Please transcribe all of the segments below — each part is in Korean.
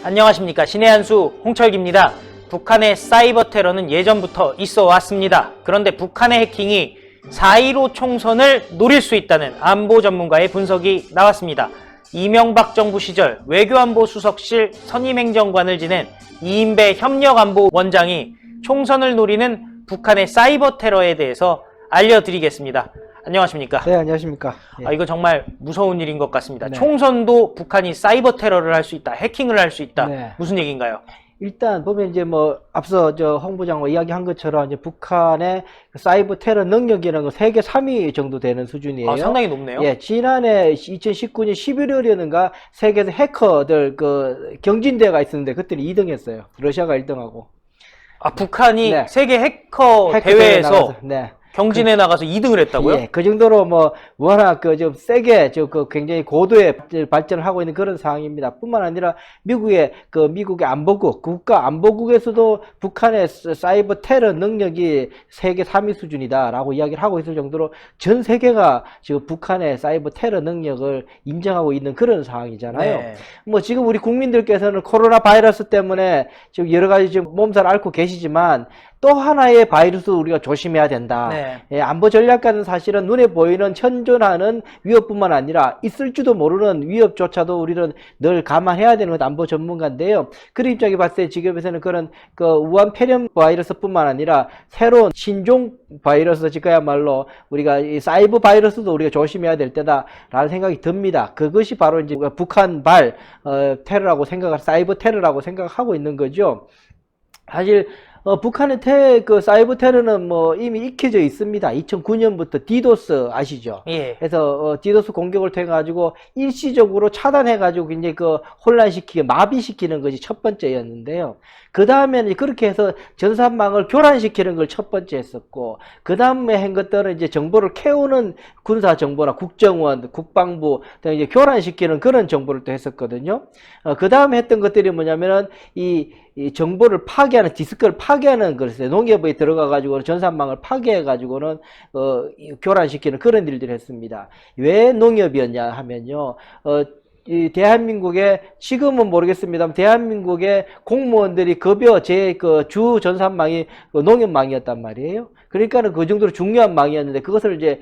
안녕하십니까. 신의 한수 홍철기입니다. 북한의 사이버 테러는 예전부터 있어 왔습니다. 그런데 북한의 해킹이 4.15 총선을 노릴 수 있다는 안보 전문가의 분석이 나왔습니다. 이명박 정부 시절 외교안보 수석실 선임행정관을 지낸 이인배 협력안보원장이 총선을 노리는 북한의 사이버 테러에 대해서 알려드리겠습니다. 안녕하십니까? 네, 안녕하십니까? 예. 이거 정말 무서운 일인 것 같습니다. 네. 총선도 북한이 사이버 테러를 할 수 있다, 해킹을 할 수 있다. 네. 무슨 얘기인가요? 일단 보면 이제 뭐 앞서 홍 부장과 이야기한 것처럼 이제 북한의 사이버 테러 능력이라는 건 세계 3위 정도 되는 수준이에요. 아, 상당히 높네요. 예, 지난해 2019년 11월이었는가 세계에서 해커들 경진대회가 있었는데 그때는 2등했어요. 러시아가 1등하고. 아, 북한이 네. 세계 해커 대회에서 나가서, 네. 경진에 나가서 2등을 했다고요? 예, 그 정도로 뭐 워낙 좀 세게 굉장히 고도의 발전을 하고 있는 그런 상황입니다. 뿐만 아니라 미국의 안보국, 국가 안보국에서도 북한의 사이버 테러 능력이 세계 3위 수준이다라고 이야기를 하고 있을 정도로 전 세계가 지금 북한의 사이버 테러 능력을 인정하고 있는 그런 상황이잖아요. 네. 뭐 지금 우리 국민들께서는 코로나 바이러스 때문에 지금 여러 가지 지금 몸살 앓고 계시지만 또 하나의 바이러스 우리가 조심해야 된다. 네. 예, 안보 전략가는 사실은 눈에 보이는 현존하는 위협뿐만 아니라 있을지도 모르는 위협조차도 우리는 늘 감안해야 되는 것 안보 전문가인데요. 그런 입장에 봤을 때 지금에서는 그런 우한 폐렴 바이러스뿐만 아니라 새로운 신종 바이러스, 그야말로 우리가 이 사이버 바이러스도 우리가 조심해야 될 때다라는 생각이 듭니다. 그것이 바로 이제 북한발 테러라고 사이버 테러라고 생각하고 있는 거죠. 사실 북한의 사이버 테러는 뭐 이미 익혀져 있습니다. 2009년부터 디도스 아시죠? 예. 그래서 디도스 공격을 통해 가지고 일시적으로 차단해 가지고 굉장히 혼란시키고 마비시키는 것이 첫 번째였는데요. 그 다음에는 그렇게 해서 전산망을 교란시키는 걸 첫 번째 했었고, 그 다음에 한 것들은 이제 정보를 캐오는 군사 정보나 국정원, 국방부 등 이제 교란시키는 그런 정보를 또 했었거든요. 그 다음에 했던 것들이 뭐냐면은 이 정보를 파괴하는, 디스크를 파괴하는 것을 농협에 들어가 가지고 전산망을 파괴해 가지고는 교란시키는 그런 일들을 했습니다. 왜 농협이었냐 하면요. 이 대한민국의, 지금은 모르겠습니다만 대한민국의 공무원들이 급여 주 전산망이 농협망이었단 말이에요. 그러니까는 그 정도로 중요한 망이었는데 그것을 이제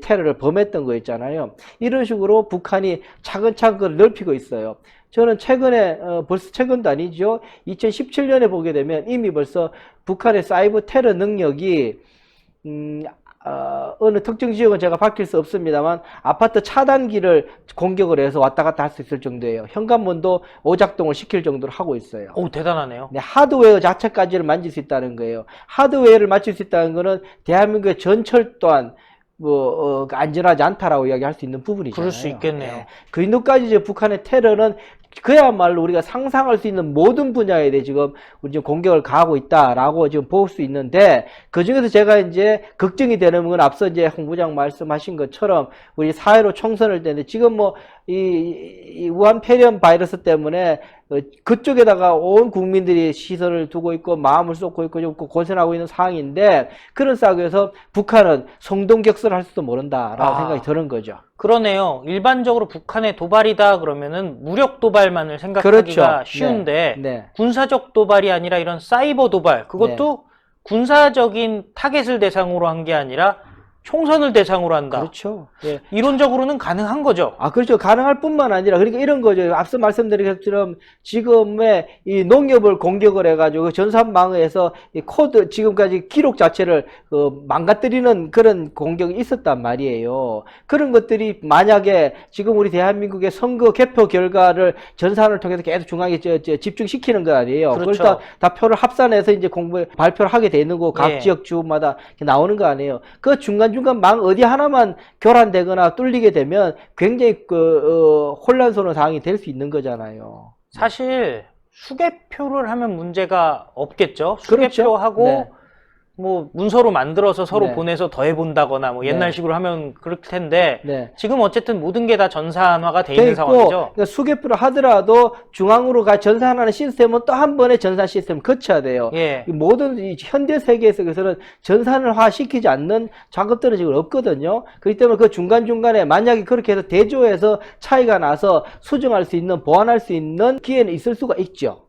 테러를 범했던 거였잖아요. 이런 식으로 북한이 차근차근 그걸 넓히고 있어요. 저는 최근에 벌써 최근도 아니죠. 2017년에 보게 되면 이미 벌써 북한의 사이버 테러 능력이 어느 특정 지역은 제가 밝힐 수 없습니다만 아파트 차단기를 공격을 해서 왔다 갔다 할 수 있을 정도예요. 현관문도 오작동을 시킬 정도로 하고 있어요. 오, 대단하네요. 네, 하드웨어 자체까지를 만질 수 있다는 거예요. 하드웨어를 만질 수 있다는 거는 대한민국의 전철 또한 안전하지 않다라고 이야기할 수 있는 부분이잖아요. 그럴 수 있겠네요. 네. 그 정도까지 이제 북한의 테러는 그야말로 우리가 상상할 수 있는 모든 분야에 대해 지금 공격을 가하고 있다라고 지금 볼 수 있는데, 그 중에서 제가 이제 걱정이 되는 건 앞서 이제 홍 부장 말씀하신 것처럼 우리 4.15 총선을 때는데 지금 이 우한 폐렴 바이러스 때문에 그쪽에다가 온 국민들이 시선을 두고 있고 마음을 쏟고 있고 좀 고생하고 있는 상황인데, 그런 싸움에서 북한은 성동격설을 할 수도 모른다라는 생각이 드는 거죠. 그러네요. 일반적으로 북한의 도발이다 그러면은 무력 도발만을 생각하기가 그렇죠. 쉬운데 네. 군사적 도발이 아니라 이런 사이버 도발, 그것도 군사적인 타겟을 대상으로 한 게 아니라 총선을 대상으로 한다. 그렇죠. 예. 이론적으로는 가능한 거죠. 그렇죠. 가능할 뿐만 아니라, 그러니까 이런 거죠. 앞서 말씀드린 것처럼 지금의 이 농협을 공격을 해가지고 전산망에서 이 코드, 지금까지 기록 자체를 망가뜨리는 그런 공격이 있었단 말이에요. 그런 것들이 만약에 지금 우리 대한민국의 선거 개표 결과를 전산을 통해서 계속 중앙에 집중시키는 거 아니에요. 그렇죠. 그걸 다 표를 합산해서 이제 발표를 하게 되는 거, 각 예. 지역 주마다 나오는 거 아니에요. 그 중간중간 망 어디 하나만 교란되거나 뚫리게 되면 굉장히 혼란스러운 상황이 될 수 있는 거잖아요. 사실 수개표를 하면 문제가 없겠죠. 그렇죠. 수개표하고 네. 뭐 문서로 만들어서 서로 네. 보내서 더해본다거나 뭐 네. 옛날식으로 하면 그럴 텐데 네. 지금 어쨌든 모든 게 다 전산화가 돼 돼 있는 있고, 상황이죠. 그러니까 수개표를 하더라도 중앙으로 전산하는 시스템은 또 한 번의 전산 시스템을 거쳐야 돼요. 예. 이 모든 이 현대 세계에서는 전산화 시키지 않는 작업들은 지금 없거든요. 그렇기 때문에 그 중간중간에 만약에 그렇게 해서 대조해서 차이가 나서 수정할 수 있는, 보완할 수 있는 기회는 있을 수가 있죠.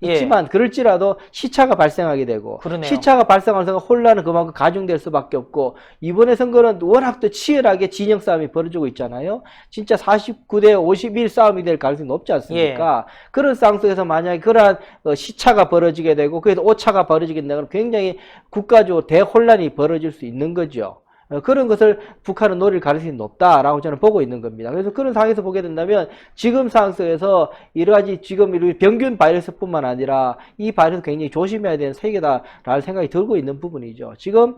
예. 있지만 그럴지라도 시차가 발생하게 되고 그러네요. 시차가 발생하면서 혼란은 그만큼 가중될 수밖에 없고 이번에 선거는 워낙 또 치열하게 진영 싸움이 벌어지고 있잖아요. 진짜 49대 51 싸움이 될 가능성이 높지 않습니까? 예. 그런 상황 속에서 만약에 그러한 시차가 벌어지게 되고 그래서 오차가 벌어지게 되면 굉장히 국가적으로 대혼란이 벌어질 수 있는 거죠. 그런 것을 북한은 노릴 가능성이 높다라고 저는 보고 있는 겁니다. 그래서 그런 상황에서 보게 된다면 지금 상황 속에서 여러 가지 지금 병균 바이러스뿐만 아니라 이 바이러스 굉장히 조심해야 되는 세계다라는 생각이 들고 있는 부분이죠. 지금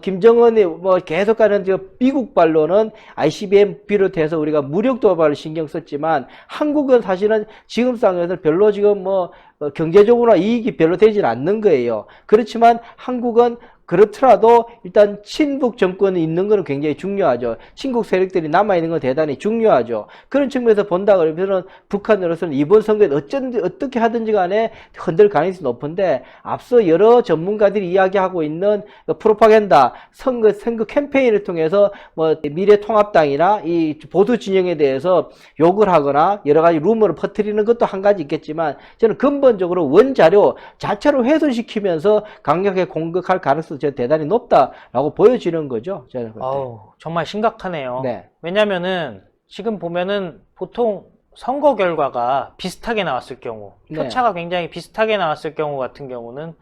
김정은이 뭐 계속 가는 미국발로는 ICBM 비롯해서 우리가 무력 도발을 신경 썼지만 한국은 사실은 지금 상황에서 별로 지금 뭐 경제적으로 이익이 별로 되질 않는 거예요. 그렇지만 한국은 그렇더라도 일단 친북 정권이 있는 것은 굉장히 중요하죠. 친국 세력들이 남아있는 건 대단히 중요하죠. 그런 측면에서 본다 그러면 북한으로서는 이번 선거에 어떻게 하든지 간에 흔들 가능성이 높은데 앞서 여러 전문가들이 이야기하고 있는 프로파간다, 선거 캠페인을 통해서 뭐 미래통합당이나 이 보수 진영에 대해서 욕을 하거나 여러 가지 루머를 퍼뜨리는 것도 한 가지 있겠지만 저는 근본적으로 원자료 자체를 훼손시키면서 강력하게 공격할 가능성이 대단히 높다라고 보여지는 거죠. 저는 정말 심각하네요. 네. 왜냐면은 지금 보면은 보통 선거 결과가 비슷하게 나왔을 경우, 네. 표차가 굉장히 비슷하게 나왔을 경우 같은 경우는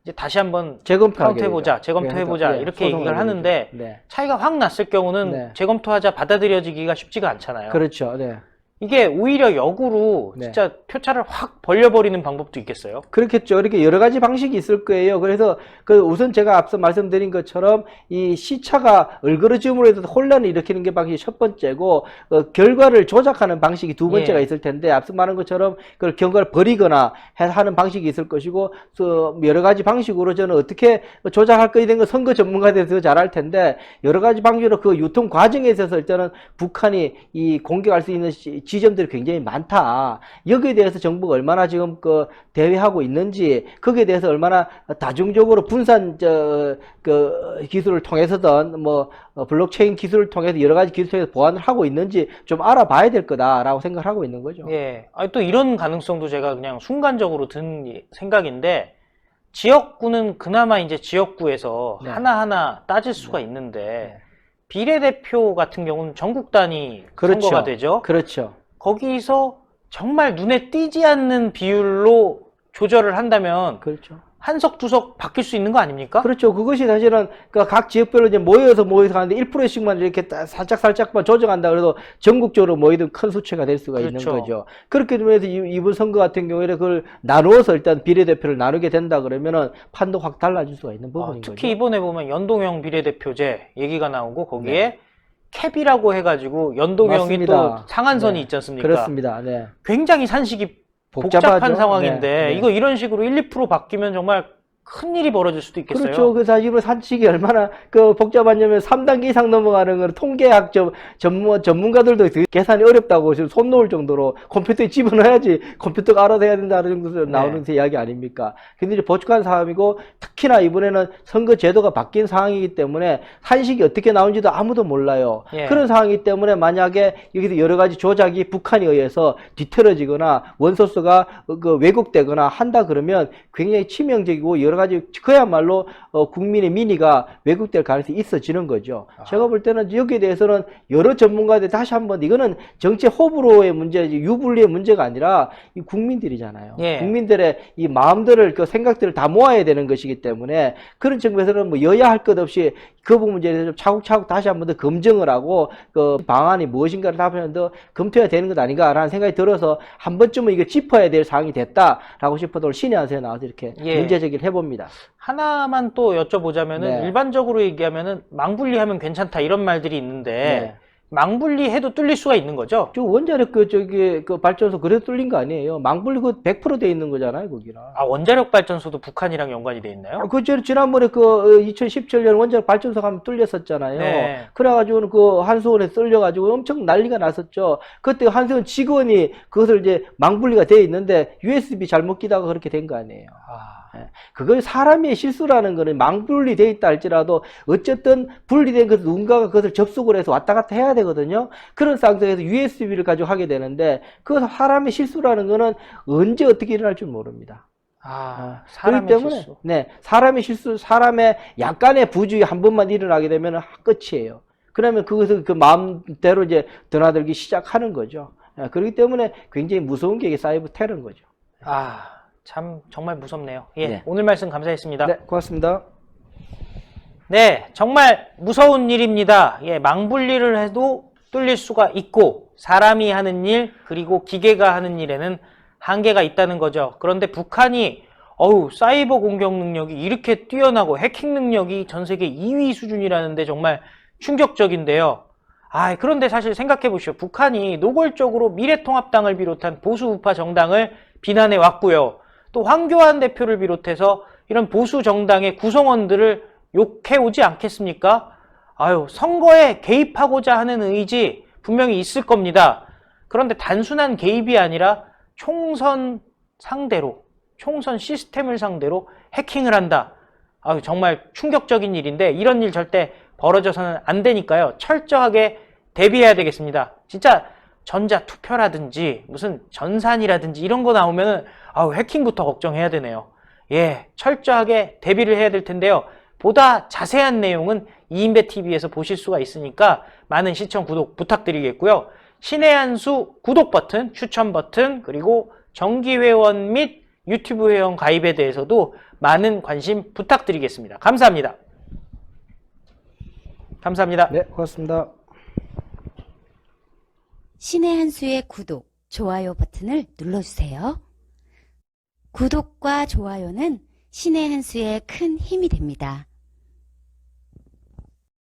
이제 다시 한번 재검토하게 카운트해보자, 재검토해보자 네, 이렇게 얘기를 하는데 네. 차이가 확 났을 경우는 네. 재검토하자 받아들여지기가 쉽지가 않잖아요. 그렇죠. 네. 이게 오히려 역으로 네. 진짜 표차를 확 벌려버리는 방법도 있겠어요? 그렇겠죠. 이렇게 여러 가지 방식이 있을 거예요. 그래서 우선 제가 앞서 말씀드린 것처럼 이 시차가 얼그러짐으로 해서 혼란을 일으키는 게 방식이 첫 번째고 결과를 조작하는 방식이 두 번째가 있을 텐데 앞서 말한 것처럼 그걸 결과를 버리거나 하는 방식이 있을 것이고 여러 가지 방식으로 저는 어떻게 조작할 거에 대한 건 선거 전문가들이 더 잘할 텐데 여러 가지 방식으로 그 유통 과정에 있어서 일단은 북한이 이 공격할 수 있는 지점들이 굉장히 많다. 여기에 대해서 정부가 얼마나 지금 대외하고 있는지, 거기에 대해서 얼마나 다중적으로 분산 기술을 통해서든 뭐 블록체인 기술을 통해서 여러 가지 기술을 통해서 보완을 하고 있는지 좀 알아봐야 될 거다라고 생각을 하고 있는 거죠. 예. 또 이런 가능성도 제가 그냥 순간적으로 든 생각인데 지역구는 그나마 이제 지역구에서 네. 하나하나 따질 수가 있는데 네. 비례대표 같은 경우는 전국 단위 선거가 되죠. 그렇죠. 거기서 정말 눈에 띄지 않는 비율로 조절을 한다면 그렇죠. 한석 두석 바뀔 수 있는 거 아닙니까? 그렇죠. 그것이 사실은 각 지역별로 이제 모여서 가는데 1%씩만 이렇게 살짝만 조정한다 그래도 전국적으로 모이든 큰 수치가 될 수가 있는 거죠. 그렇게 되면 이번 선거 같은 경우에는 그걸 나누어서 일단 비례대표를 나누게 된다 그러면은 판도 확 달라질 수가 있는 부분인 거죠. 특히 이번에 보면 연동형 비례대표제 얘기가 나오고 거기에 캡이라고 해가지고 연동형이 또 상한선이 있지 않습니까? 그렇습니다. 네. 굉장히 산식이 복잡한 상황인데 네. 이거 이런 식으로 1, 2% 바뀌면 정말 큰 일이 벌어질 수도 있겠어요. 그렇죠. 그 사실은 산칙이 얼마나 복잡하냐면 3단계 이상 넘어가는 건 통계학 전문가들도 계산이 어렵다고 지금 손 놓을 정도로 컴퓨터에 집어넣어야지 컴퓨터가 알아서 해야 된다는 정도로 나오는 이야기 아닙니까? 근데 이제 복잡한 상황이고 특히나 이번에는 선거 제도가 바뀐 상황이기 때문에 산식이 어떻게 나온지도 아무도 몰라요. 그런 상황이기 때문에 만약에 여기서 여러 가지 조작이 북한에 의해서 뒤틀어지거나 원소스가 왜곡되거나 한다 그러면 굉장히 치명적이고 여러 가지 그야말로 국민의 민의가 왜곡될 가능성이 있어지는 거죠. 제가 볼 때는 여기에 대해서는 여러 전문가들이 다시 한번 이거는 정치 호불호의 문제지 유불리의 문제가 아니라 이 국민들이잖아요. 국민들의 이 마음들을 생각들을 다 모아야 되는 것이기 때문에 그런 측면에서는 뭐 여야 할 것 없이 그 부분 문제에 대해서 좀 차곡차곡 다시 한번 더 검증을 하고 방안이 무엇인가를 한번 더 검토해야 되는 것 아닌가라는 생각이 들어서 한 번쯤은 이거 짚어야 될 사항이 됐다라고 싶어도 오늘 신의 한수에 나와서 이렇게 문제 제기를 해봅니다. 하나만 또 여쭤보자면은 일반적으로 얘기하면은 망분리하면 괜찮다 이런 말들이 있는데 망분리해도 뚫릴 수가 있는 거죠? 저 원자력 그 발전소 그래도 뚫린 거 아니에요. 망분리 그 100%돼 있는 거잖아요, 거기는. 아, 원자력 발전소도 북한이랑 연관이 돼 있나요? 지난번에 그 2017년 원자력 발전소 가면 뚫렸었잖아요. 네. 그래가지고는 그 한수원에 뚫려가지고 엄청 난리가 났었죠. 그때 한수원 직원이 그것을 이제 망분리가 돼 있는데 USB 잘못 끼다가 그렇게 된 거 아니에요. 그걸 사람의 실수라는 거는 망분리 돼 있다 할지라도 어쨌든 분리된 것 누군가가 그것을 접속을 해서 왔다 갔다 해야 되거든요. 그런 상태에서 USB를 가지고 하게 되는데 그 사람의 실수라는 거는 언제 어떻게 일어날 줄 모릅니다. 사람의 그렇기 때문에 실수. 네, 사람의 실수, 사람의 약간의 부주의 한 번만 일어나게 되면 끝이에요. 그러면 그것을 그 마음대로 이제 드나들기 시작하는 거죠. 그렇기 때문에 굉장히 무서운 게 이게 사이버 테러인 거죠. 참 정말 무섭네요. 예, 네. 오늘 말씀 감사했습니다. 네, 고맙습니다. 네, 정말 무서운 일입니다. 예, 망분리를 해도 뚫릴 수가 있고 사람이 하는 일 그리고 기계가 하는 일에는 한계가 있다는 거죠. 그런데 북한이 사이버 공격 능력이 이렇게 뛰어나고 해킹 능력이 전 세계 2위 수준이라는데 정말 충격적인데요. 그런데 사실 생각해 보시오. 북한이 노골적으로 미래통합당을 비롯한 보수 우파 정당을 비난해 왔고요. 또 황교안 대표를 비롯해서 이런 보수 정당의 구성원들을 욕해 오지 않겠습니까? 선거에 개입하고자 하는 의지 분명히 있을 겁니다. 그런데 단순한 개입이 아니라 총선 상대로, 총선 시스템을 상대로 해킹을 한다. 정말 충격적인 일인데 이런 일 절대 벌어져서는 안 되니까요. 철저하게 대비해야 되겠습니다. 진짜 전자투표라든지 무슨 전산이라든지 이런 거 나오면은 해킹부터 걱정해야 되네요. 예, 철저하게 대비를 해야 될 텐데요. 보다 자세한 내용은 이인배TV에서 보실 수가 있으니까 많은 시청, 구독 부탁드리겠고요. 신의 한수 구독 버튼, 추천 버튼, 그리고 정기회원 및 유튜브 회원 가입에 대해서도 많은 관심 부탁드리겠습니다. 감사합니다. 감사합니다. 네, 고맙습니다. 신의 한수의 구독, 좋아요 버튼을 눌러주세요. 구독과 좋아요는 신의 한수의 큰 힘이 됩니다.